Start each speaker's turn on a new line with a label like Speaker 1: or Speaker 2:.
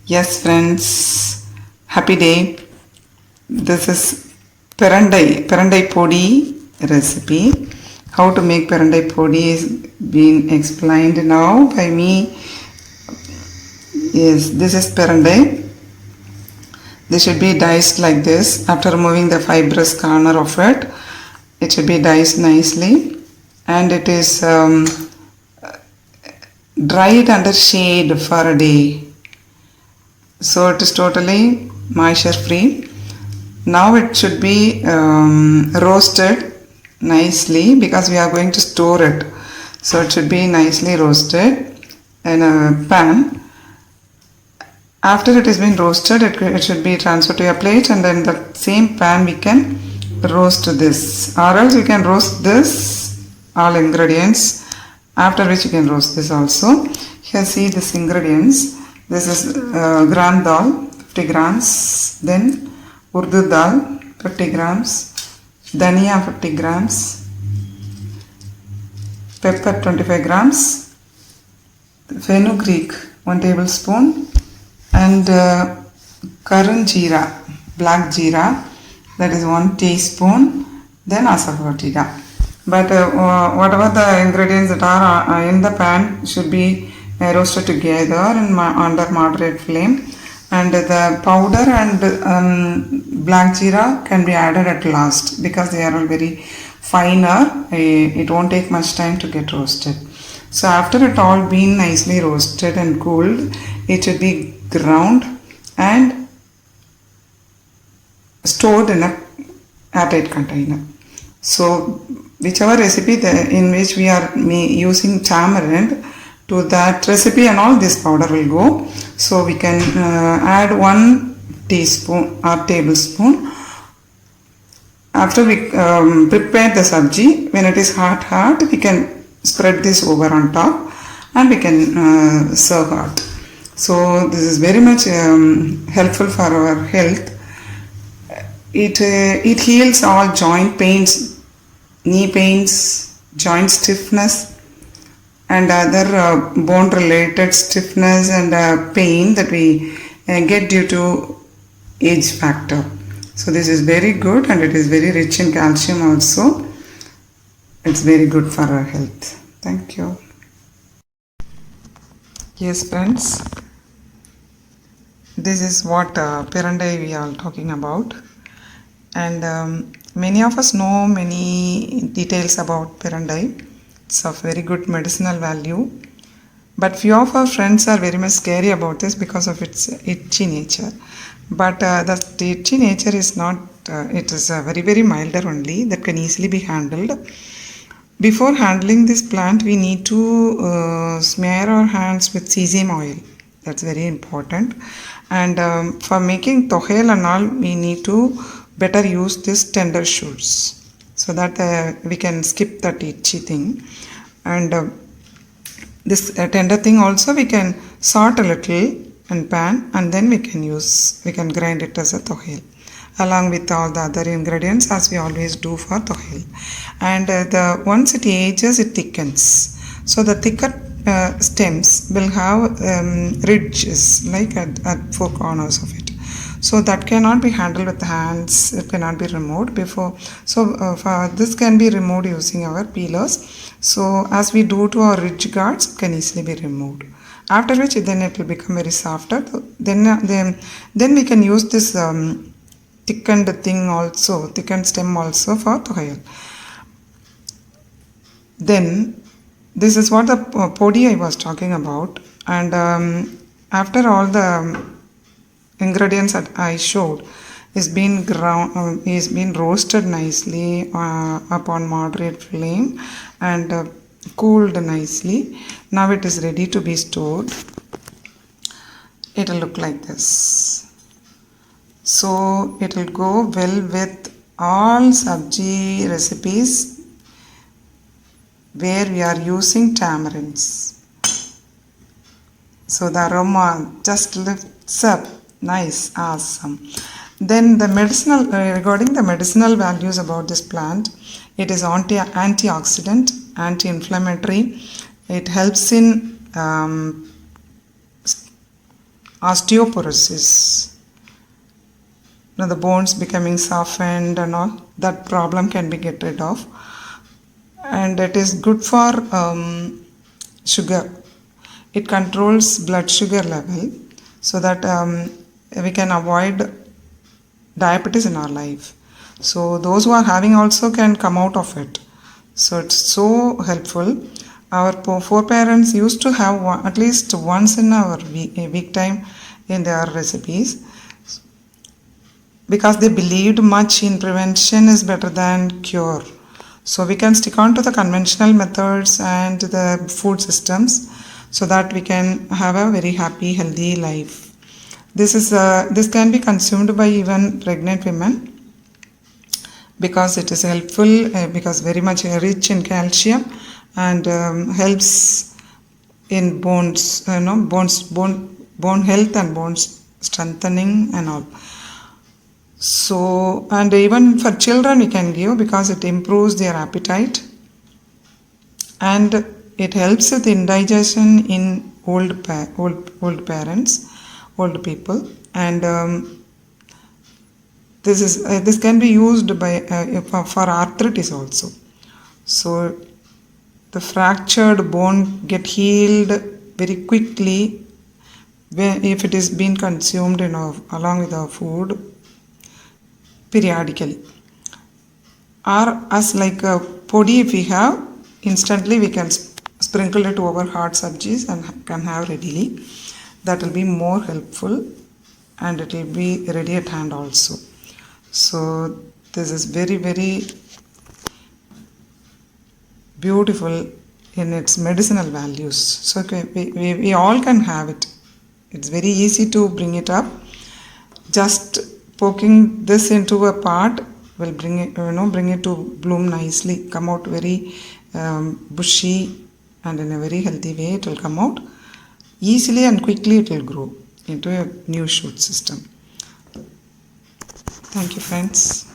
Speaker 1: Yes, friends, happy day. This is Perandai Podi recipe. How to make Perandai Podi is being explained now by me. Yes, this is Perandai. This should be diced like this. After removing the fibrous corner of it, it should be diced nicely. And it is dried under shade for a day. So it is totally moisture free. Now it should be roasted nicely because we are going to store it. So it should be nicely roasted in a pan. After it has been roasted, it should be transferred to a plate, and then the same pan we can roast this, or else you can roast this all ingredients, after which you can roast this also. Here see this ingredients. This is gram dal 50 grams, then urdu dal 50 grams, dhania 50 grams, pepper 25 grams, fenugreek 1 tablespoon, and karan jeera, black jeera, that is 1 teaspoon, then asafoetida. But whatever the ingredients that are in the pan should be roasted together under moderate flame, and the powder and black jeera can be added at last because they are all very finer. It won't take much time to get roasted. So after it all been nicely roasted and cooled, it should be ground and stored in a airtight container. So whichever recipe in which we are using tamarind, to that recipe and all this powder will go. So we can add 1 teaspoon or tablespoon. After we prepare the sabji, when it is hot, we can spread this over on top and we can serve hot. So this is very much helpful for our health. It heals all joint pains, knee pains, joint stiffness, and other bone related stiffness and pain that we get due to age factor. So this is very good, and it is very rich in calcium also. It's very good for our health. Thank you. Yes, friends, this is what Perandai we are talking about, and many of us know many details about Perandai. It's of very good medicinal value, but few of our friends are very much scary about this because of its itchy nature. But the itchy nature is not, it is very milder only, that can easily be handled. Before handling this plant, we need to smear our hands with sesame oil. That's very important. And for making tohel and all, we need to better use this tender shoots, so that we can skip that itchy thing. And this tender thing also we can salt a little in pan, and then we can grind it as a tohel along with all the other ingredients, as we always do for tohel. And once it ages, it thickens. So the thicker stems will have ridges like at 4 corners of it. So that cannot be handled with the hands, it cannot be removed before. So for this can be removed using our peelers. So as we do to our ridge guards, it can easily be removed. After which then it will become very softer. Then we can use this thickened stem also for tohel. Then this is what the podi I was talking about, and after all the ingredients that I showed is been roasted nicely upon moderate flame and cooled nicely. Now it is ready to be stored. It will look like this. So it will go well with all sabji recipes where we are using tamarinds. So the aroma just lifts up. Nice, awesome. Then regarding the medicinal values about this plant, it is antioxidant, anti-inflammatory. It helps in osteoporosis, the bones becoming softened and all, that problem can be get rid of. And it is good for sugar. It controls blood sugar level so that we can avoid diabetes in our life. So those who are having also can come out of it. So it's so helpful. Our foreparents used to have at least once in our week time in their recipes, because they believed much in prevention is better than cure. So we can stick on to the conventional methods and the food systems so that we can have a very happy, healthy life. This can be consumed by even pregnant women because it is helpful, because very much rich in calcium and helps in bones, bone health and bones strengthening and all. So, and even for children we can give because it improves their appetite and it helps with indigestion in old parents, old people, and this can be used by for arthritis also. So the fractured bone get healed very quickly if it is being consumed along with our food periodically, or as like a podi if we have, instantly we can sprinkle it over hot sabjis and can have readily. That will be more helpful and it will be ready at hand also. So this is very, very beautiful in its medicinal values. So we all can have it. It's very easy to bring it up. Just poking this into a pot will bring it to bloom nicely, come out very bushy, and in a very healthy way it will come out easily and quickly. It will grow into a new shoot system. Thank you, friends.